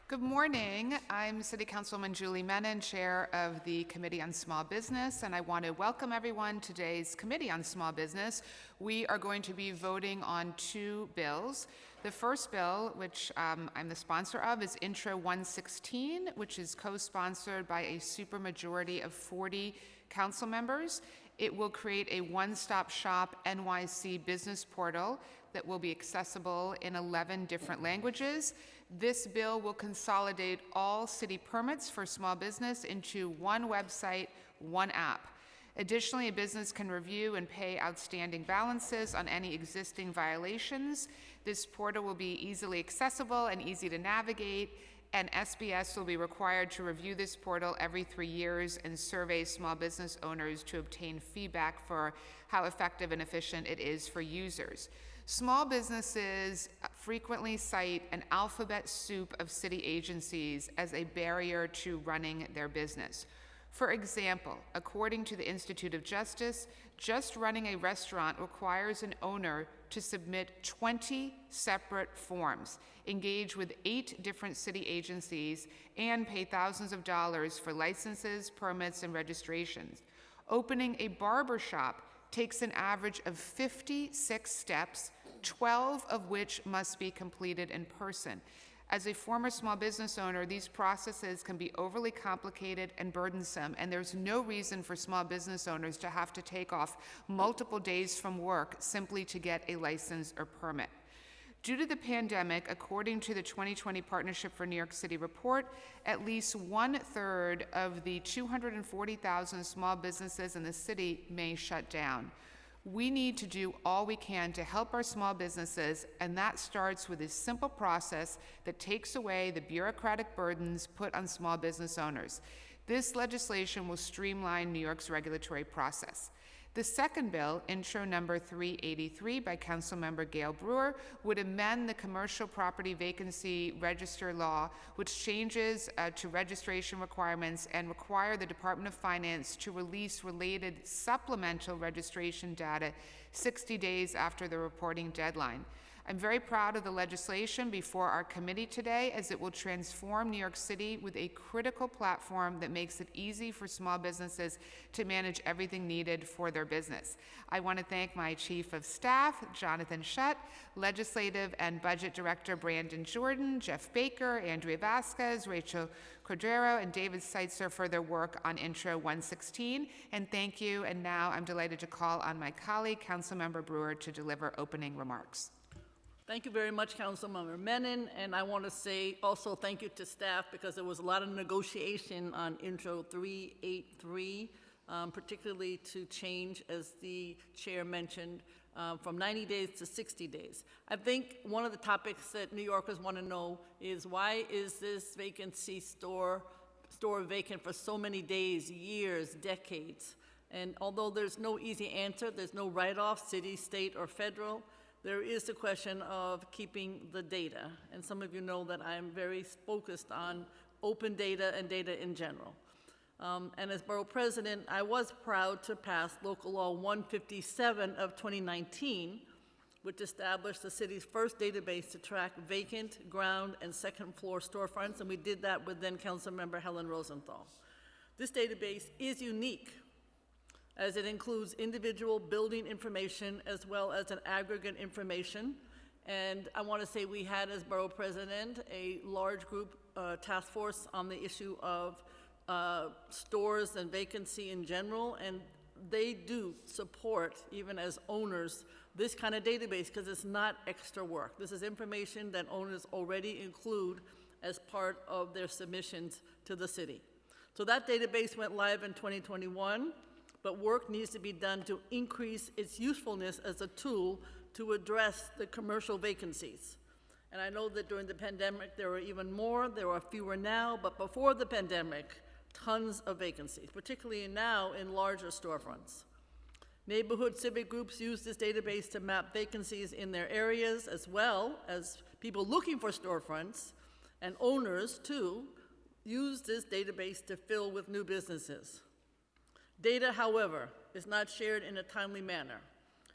Good morning. I'm City Councilwoman Julie Menin, Chair of the Committee on Small Business, and I want to welcome everyone to today's Committee on Small Business. We are going to be voting on two bills. The first bill, which I'm the sponsor of, is Intro 116, which is co-sponsored by a supermajority of 40 council members. It will create a one-stop shop NYC business portal that will be accessible in 11 different languages. This bill will consolidate all city permits for small business into one website, one app. Additionally, a business can review and pay outstanding balances on any existing violations. This portal will be easily accessible and easy to navigate, and SBS will be required to review this portal every 3 years and survey small business owners to obtain feedback for how effective and efficient it is for users. Small businesses frequently cite an alphabet soup of city agencies as a barrier to running their business. For example, according to the Institute of Justice, just running a restaurant requires an owner to submit 20 separate forms, engage with 8 different city agencies, and pay thousands of dollars for licenses, permits, and registrations. Opening a barber shop takes an average of 56 steps, 12 of which must be completed in person. As a former small business owner, these processes can be overly complicated and burdensome, and there's no reason for small business owners to have to take off multiple days from work simply to get a license or permit. Due to the pandemic, according to the 2020 Partnership for New York City report, at least 1/3 of the 240,000 small businesses in the city may shut down. We need to do all we can to help our small businesses, and that starts with a simple process that takes away the bureaucratic burdens put on small business owners. This legislation will streamline New York's regulatory process. The second bill, Intro number 383 by Councilmember Gail Brewer, would amend the Commercial Property Vacancy Register law, which changes to registration requirements and require the Department of Finance to release related supplemental registration data 60 days after the reporting deadline. I'm very proud of the legislation before our committee today, as it will transform New York City with a critical platform that makes it easy for small businesses to manage everything needed for their business. I want to thank my Chief of Staff, Jonathan Shutt, Legislative and Budget Director Brandon Jordan, Jeff Baker, Andrea Vasquez, Rachel Cordero, and David Seitzer for their work on Intro 116. And thank you. And now I'm delighted to call on my colleague, Councilmember Brewer, to deliver opening remarks. Thank you very much, Councilmember Menin, and I want to say also thank you to staff, because there was a lot of negotiation on Intro 383, particularly to change, as the chair mentioned, from 90 days to 60 days. I think one of the topics that New Yorkers want to know is, why is this vacancy store vacant for so many days, years, decades? And although there's no easy answer, there's no write-off, city, state, or federal, there is the question of keeping the data. And some of you know that I'm very focused on open data and data in general. And as Borough President, I was proud to pass Local Law 157 of 2019, which established the city's first database to track vacant, ground, and second floor storefronts, and we did that with then Councilmember Helen Rosenthal. This database is unique, as it includes individual building information as well as an aggregate information. And I want to say we had, as Borough President, a large group task force on the issue of stores and vacancy in general, and they do support, even as owners, this kind of database, because it's not extra work. This is information that owners already include as part of their submissions to the city. So that database went live in 2021. But work needs to be done to increase its usefulness as a tool to address the commercial vacancies. And I know that during the pandemic there were even more, there are fewer now, but before the pandemic, tons of vacancies, particularly now in larger storefronts. Neighborhood civic groups use this database to map vacancies in their areas, as well as people looking for storefronts, and owners too use this database to fill with new businesses. Data, however, is not shared in a timely manner.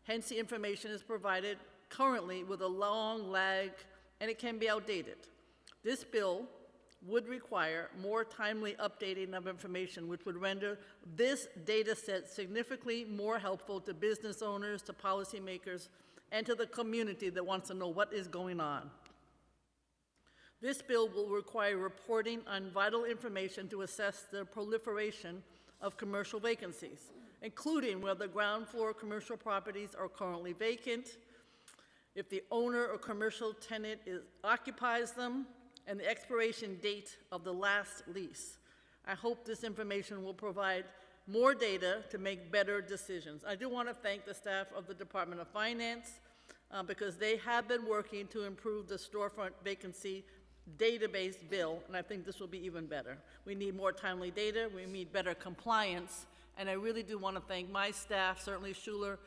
Hence, the information is provided currently with a long lag, and it can be outdated. This bill would require more timely updating of information, which would render this data set significantly more helpful to business owners, to policymakers, and to the community that wants to know what is going on. This bill will require reporting on vital information to assess the proliferation of commercial vacancies, including whether ground floor commercial properties are currently vacant, if the owner or commercial tenant occupies them, and the expiration date of the last lease. I hope this information will provide more data to make better decisions. I do want to thank the staff of the Department of Finance because they have been working to improve the storefront vacancy database bill, and I think this will be even better. We need more timely data, we need better compliance, and I really do want to thank my staff, certainly Schuler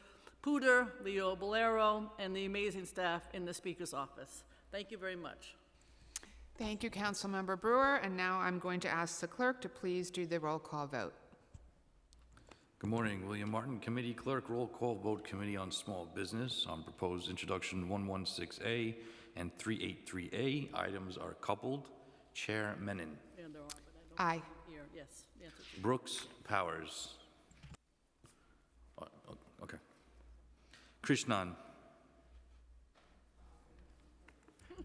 Puder, Leo Bolero, and the amazing staff in the Speaker's office. Thank you very much. Thank you, Councilmember Brewer. And now I'm going to ask the clerk to please do the roll call vote. Good morning. William Martin, Committee Clerk, Roll Call Vote, Committee on Small Business. On proposed introduction 116A and 383A, items are coupled. Chair Menon. And there are, but I don't Aye. hear. Yes. The answer is Brooks Powers. Okay. Krishnan.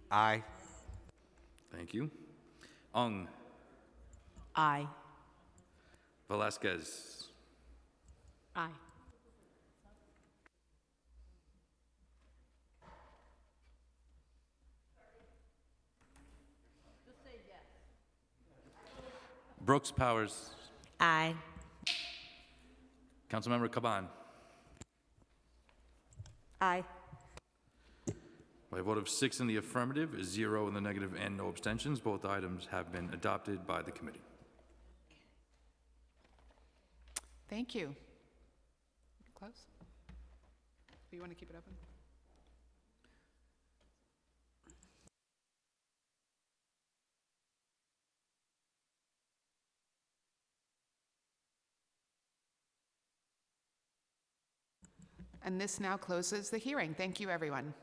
Aye. Thank you. Ung. Aye. Velasquez. Aye. Brooks Powers. Aye. Councilmember Caban. Aye. By a vote of 6 in the affirmative, 0 in the negative, and no abstentions, both items have been adopted by the committee. Thank you. Close? Do you want to keep it open? And this now closes the hearing. Thank you, everyone.